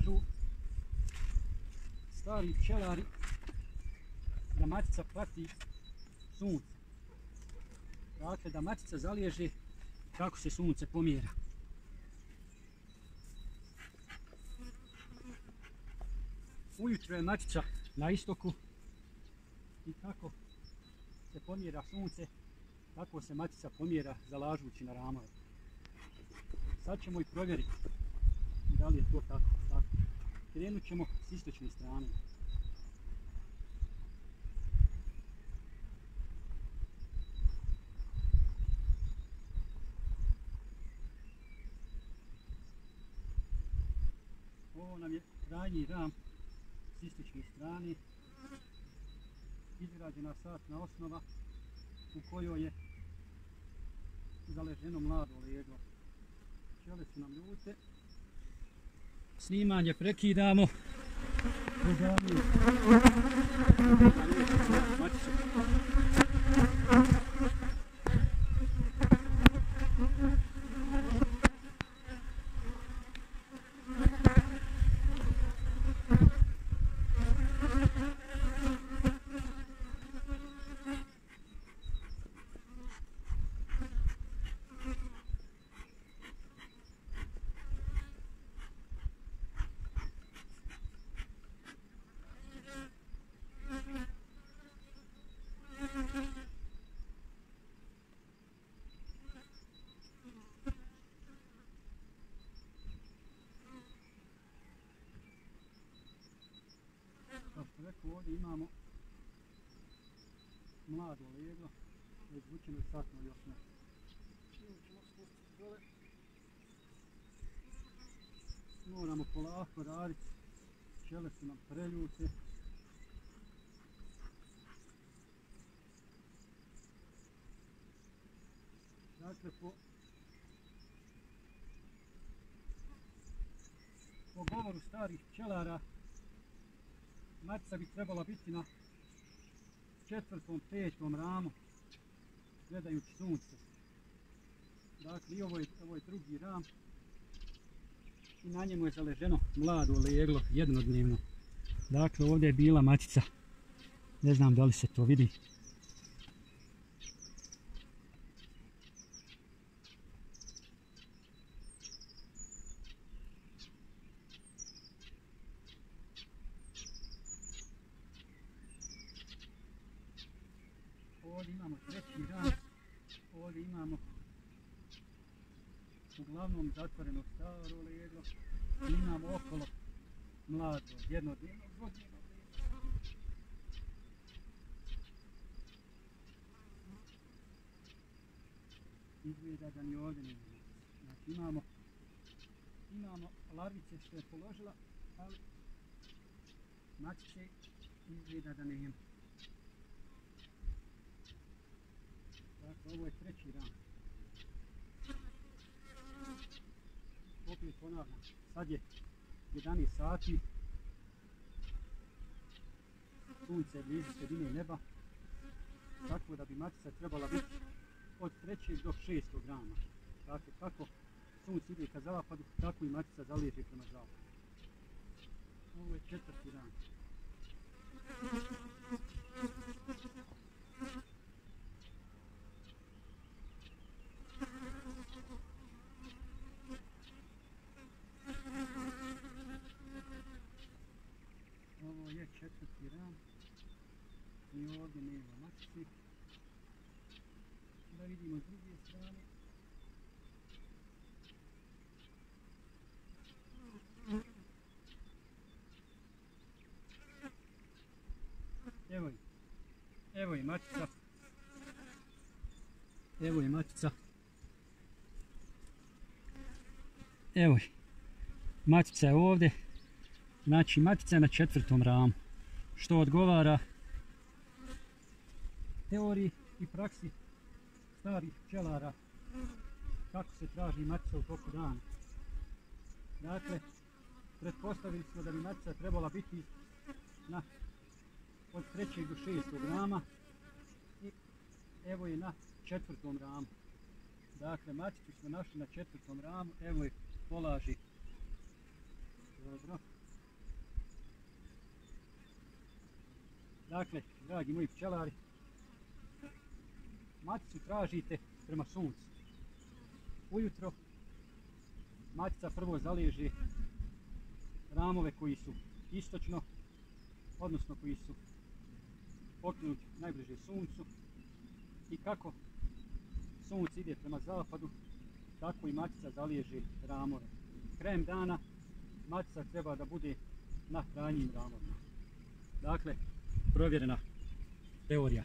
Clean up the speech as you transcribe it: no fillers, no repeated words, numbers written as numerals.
kažu stari pčelari da matica prati sunce. Dakle, da matica zaliježe kako se sunce pomjera. Ujutro je matica na istoku i kako se pomjera sunce, tako se matica pomjera zalažući na ramove. Sad ćemo i provjeriti da li je to tako. Krenut ćemo s istočne strane. Ovo nam je krajnji ram s istočne strane, izgrađena satna osnova u kojoj je zaleženo mlado leglo. Pčele su nam ljute. Snimanje prekidamo. Kao što rekao, ovdje imamo mlado leglo, izvučeno je satnoj osnovi. Ovo ćemo spustiti dole. Moramo polako raditi, pčele su nam preljute. Dakle, po govoru starih pčelara, matica bi trebala biti na 4., 5. ramu, gledajući sunce. Dakle, i ovo je drugi ram i na njemu je zaleženo mlado leglo jednodnevno. Dakle, ovdje je bila matica, ne znam da li se to vidi. Ovdje imamo treći ram, ovdje imamo uglavnom zatvoreno staro leglo i imamo okolo mlado, jednodnevno, dvodnevno leglo. Izgleda da ni ovdje nema. Znači imamo larvice što je položila, ali matice izgleda da nema. Dakle, ovo je treći ram. Opet ponavljam, sad je 11 sati. Sunce je blizu sredine neba. Tako da bi matica trebala biti od 3. do 6. rama. Dakle, kako sunce ide ka zapadu, tako i matica zaliježe prema zapadu. Ovo je 4. ram. Ovo je 4. ram i ovdje nema matice. Da vidimo s druge strane. Evo je matica. Evo je matica. Evo je. Matica je ovdje. Znači, matica je na 4. ramu. Što odgovara teoriji i praksi starih pčelara kako se traži matica u toku dana. Dakle, pretpostavili smo da bi matica trebala biti od 3. do 6. rama i evo je na 4. ramu. Dakle, maticu smo našli na 4. ramu, evo je polaži. Dobro. Dakle, dragi moji pčelari, maticu tražite prema suncu. Ujutro matica prvo zaliježe ramove koji su istočno, odnosno koji su okrenuti najbliže suncu, i kako sunce ide prema zapadu, tako i matica zaliježe ramove. Krajem dana matica treba da bude na krajnjim ramovima. Dakle, provjerena teorija.